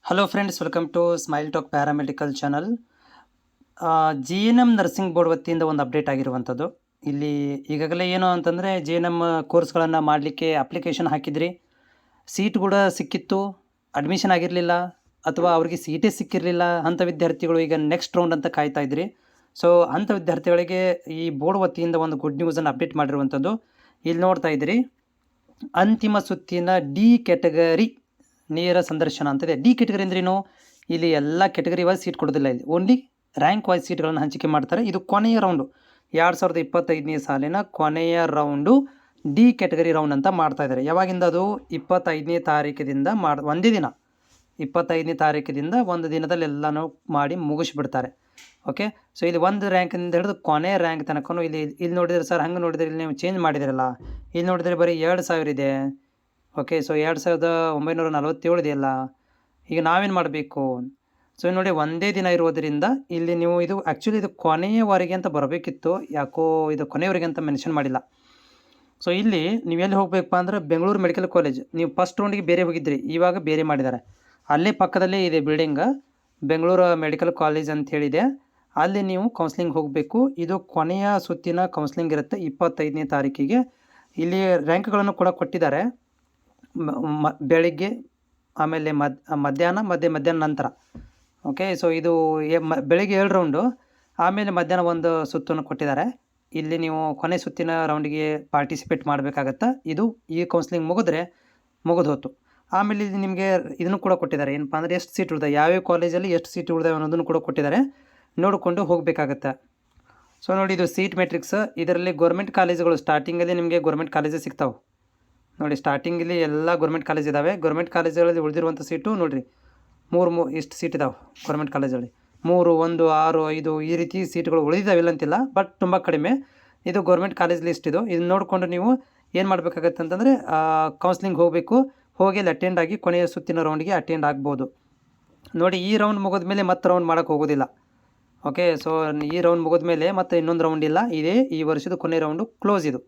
Hello friends, welcome to smile talk paramedical channel. G N M nursing board ವತಿಯಿಂದ ಒಂದು update ಆಗಿರುವಂಥದ್ದು. ಇಲ್ಲಿ ಈಗಾಗಲೇ ಏನು ಅಂತಂದರೆ ಜಿ ಎನ್ ಎಮ್ ಕೋರ್ಸ್ಗಳನ್ನು ಮಾಡಲಿಕ್ಕೆ ಅಪ್ಲಿಕೇಶನ್ ಹಾಕಿದ್ರಿ, ಸೀಟ್ ಕೂಡ ಸಿಕ್ಕಿತ್ತು, ಅಡ್ಮಿಷನ್ ಆಗಿರಲಿಲ್ಲ ಅಥವಾ ಅವ್ರಿಗೆ ಸೀಟೇ ಸಿಕ್ಕಿರಲಿಲ್ಲ. ಅಂಥ ವಿದ್ಯಾರ್ಥಿಗಳು ಈಗ ನೆಕ್ಸ್ಟ್ ರೌಂಡ್ ಅಂತ ಕಾಯ್ತಾ ಇದ್ರಿ. ಸೊ ಅಂಥ ವಿದ್ಯಾರ್ಥಿಗಳಿಗೆ ಈ ಬೋರ್ಡ್ ವತಿಯಿಂದ ಒಂದು ಗುಡ್ ನ್ಯೂಸನ್ನು ಅಪ್ಡೇಟ್ ಮಾಡಿರುವಂಥದ್ದು. ಇಲ್ಲಿ ನೋಡ್ತಾ ಇದ್ದೀರಿ, ಅಂತಿಮ ಸುತ್ತಿನ ಡಿ ಕ್ಯಾಟಗರಿ ನೇರ ಸಂದರ್ಶನ ಅಂತಿದೆ. ಡಿ ಕ್ಯಾಟಗರಿ ಅಂದ್ರೇನು? ಇಲ್ಲಿ ಎಲ್ಲ ಕ್ಯಾಟಗರಿ ವೈಸ್ ಸೀಟ್ ಕೊಡೋದಿಲ್ಲ, ಇಲ್ಲಿ ಓನ್ಲಿ ರ್ಯಾಂಕ್ ವೈಸ್ ಸೀಟ್ಗಳನ್ನು ಹಂಚಿಕೆ ಮಾಡ್ತಾರೆ. ಇದು ಕೊನೆಯ ರೌಂಡು, 2025ನೇ ಸಾಲಿನ ಕೊನೆಯ ರೌಂಡು ಡಿ ಕ್ಯಾಟಗರಿ ರೌಂಡ್ ಅಂತ ಮಾಡ್ತಾ ಇದ್ದಾರೆ. ಯಾವಾಗಿಂದ? ಅದು 25ನೇ ತಾರೀಕಿನಿಂದ ಒಂದೇ ದಿನ, 25ನೇ ತಾರೀಕಿನಿಂದ ಒಂದು ದಿನದಲ್ಲಿ ಎಲ್ಲನೂ ಮಾಡಿ ಮುಗಿಸ್ಬಿಡ್ತಾರೆ. ಓಕೆ, ಸೊ ಇಲ್ಲಿ ಒಂದು ರ್ಯಾಂಕಿಂದ ಹಿಡಿದು ಕೊನೆ ರ್ಯಾಂಕ್ ತನಕ ಇಲ್ಲಿ ನೋಡಿದರೆ ಸರ್, ಹಂಗೆ ನೋಡಿದರೆ ಇಲ್ಲಿ ನೀವು ಚೇಂಜ್ ಮಾಡಿದಿರಲ್ಲ. ಇಲ್ಲಿ ನೋಡಿದರೆ ಬರೀ 2000 ಇದೆ. ಓಕೆ, ಸೊ 2947 ಇದೆಯಲ್ಲ. ಈಗ ನಾವೇನು ಮಾಡಬೇಕು? ಸೊ ನೋಡಿ, ಒಂದೇ ದಿನ ಇರೋದರಿಂದ ಇಲ್ಲಿ ನೀವು ಇದು ಆ್ಯಕ್ಚುಲಿ ಇದು ಕೊನೆಯವರೆಗೆ ಅಂತ ಬರಬೇಕಿತ್ತು, ಯಾಕೋ ಇದು ಕೊನೆಯವರೆಗೆ ಅಂತ ಮೆನ್ಷನ್ ಮಾಡಿಲ್ಲ. ಸೊ ಇಲ್ಲಿ ನೀವು ಎಲ್ಲಿ ಹೋಗಬೇಕಪ್ಪ ಅಂದ್ರೆ ಬೆಂಗಳೂರು ಮೆಡಿಕಲ್ ಕಾಲೇಜ್. ನೀವು ಫಸ್ಟ್ ರೌಂಡಿಗೆ ಬೇರೆ ಹೋಗಿದ್ರಿ, ಇವಾಗ ಬೇರೆ ಮಾಡಿದ್ದಾರೆ. ಅಲ್ಲೇ ಪಕ್ಕದಲ್ಲೇ ಇದೆ ಬಿಲ್ಡಿಂಗ್, ಬೆಂಗಳೂರು ಮೆಡಿಕಲ್ ಕಾಲೇಜ್ ಅಂತ ಹೇಳಿದೆ. ಅಲ್ಲಿ ನೀವು ಕೌನ್ಸ್ಲಿಂಗ್ ಹೋಗಬೇಕು. ಇದು ಕೊನೆಯ ಸುತ್ತಿನ ಕೌನ್ಸ್ಲಿಂಗ್ ಇರುತ್ತೆ 25ನೇ ತಾರೀಕಿಗೆ. ಇಲ್ಲಿ ರ್ಯಾಂಕ್ಗಳನ್ನು ಕೂಡ ಕೊಟ್ಟಿದ್ದಾರೆ. ಬೆಳಿಗ್ಗೆ, ಆಮೇಲೆ ಮಧ್ಯಾಹ್ನ ನಂತರ. ಓಕೆ, ಸೊ ಇದು ಬೆಳಿಗ್ಗೆ 7 ರೌಂಡು, ಆಮೇಲೆ ಮಧ್ಯಾಹ್ನ ಒಂದು ಸುತ್ತನ್ನು ಕೊಟ್ಟಿದ್ದಾರೆ. ಇಲ್ಲಿ ನೀವು ಕೊನೆ ಸುತ್ತಿನ ರೌಂಡಿಗೆ ಪಾರ್ಟಿಸಿಪೇಟ್ ಮಾಡಬೇಕಾಗತ್ತಾ. ಇದು ಈ ಕೌನ್ಸ್ಲಿಂಗ್ ಮುಗಿದು ಹೋತು. ಆಮೇಲೆ ಇದು ನಿಮಗೆ ಇದನ್ನು ಕೂಡ ಕೊಟ್ಟಿದ್ದಾರೆ, ಏನಪ್ಪ ಅಂದರೆ ಎಷ್ಟು ಸೀಟ್ ಉಳಿದಾವೆ, ಯಾವ್ಯಾವ ಕಾಲೇಜಲ್ಲಿ ಎಷ್ಟು ಸೀಟ್ ಉಳಿದಾವೆ ಅನ್ನೋದನ್ನು ಕೂಡ ಕೊಟ್ಟಿದ್ದಾರೆ. ನೋಡಿಕೊಂಡು ಹೋಗಬೇಕಾಗತ್ತೆ. ಸೊ ನೋಡಿ, ಇದು ಸೀಟ್ ಮೆಟ್ರಿಕ್ಸ್. ಇದರಲ್ಲಿ ಗೌರ್ಮೆಂಟ್ ಕಾಲೇಜುಗಳು ಸ್ಟಾರ್ಟಿಂಗಲ್ಲಿ ನಿಮಗೆ ಗೌರ್ಮೆಂಟ್ ಕಾಲೇಜೇ ಸಿಗ್ತಾವೆ ನೋಡಿ. ಸ್ಟಾರ್ಟಿಂಗಲ್ಲಿ ಎಲ್ಲ ಗೌರ್ಮೆಂಟ್ ಕಾಲೇಜ್ ಇದ್ದಾವೆ. ಗೌರ್ಮೆಂಟ್ ಕಾಲೇಜುಗಳಲ್ಲಿ ಉಳಿದಿರುವಂಥ ಸೀಟು ನೋಡಿರಿ, ಇಷ್ಟು ಸೀಟ್ ಇದ್ದಾವೆ ಗೌರ್ಮೆಂಟ್ ಕಾಲೇಜಲ್ಲಿ. 3, 1, 6, 5 ಈ ರೀತಿ ಸೀಟ್ಗಳು ಉಳಿದಿದ್ದಾವಿಲ್ಲ ಅಂತಿಲ್ಲ, ಬಟ್ ತುಂಬ ಕಡಿಮೆ. ಇದು ಗೌರ್ಮೆಂಟ್ ಕಾಲೇಜ್ ಲಿಸ್ಟ್ ಇದು. ಇದನ್ನು ನೋಡಿಕೊಂಡು ನೀವು ಏನು ಮಾಡಬೇಕಾಗತ್ತೆ ಅಂತಂದರೆ ಕೌನ್ಸ್ಲಿಂಗ್ ಹೋಗಬೇಕು. ಹೋಗಿ ಅಲ್ಲಿ ಅಟೆಂಡ್ ಆಗಿ ಕೊನೆಯ ಸುತ್ತಿನ ರೌಂಡಿಗೆ ಅಟೆಂಡ್ ಆಗ್ಬೋದು. ನೋಡಿ, ಈ ರೌಂಡ್ ಮುಗಿದ ಮೇಲೆ ಮತ್ತೆ ರೌಂಡ್ ಮಾಡೋಕ್ಕೆ ಹೋಗೋದಿಲ್ಲ. ಓಕೆ, ಸೊ ಈ ರೌಂಡ್ ಮುಗಿದ ಮೇಲೆ ಮತ್ತೆ ಇನ್ನೊಂದು ರೌಂಡ್ ಇಲ್ಲ. ಇದೇ ಈ ವರ್ಷದ ಕೊನೆಯ ರೌಂಡು ಕ್ಲೋಸ್ ಇದು.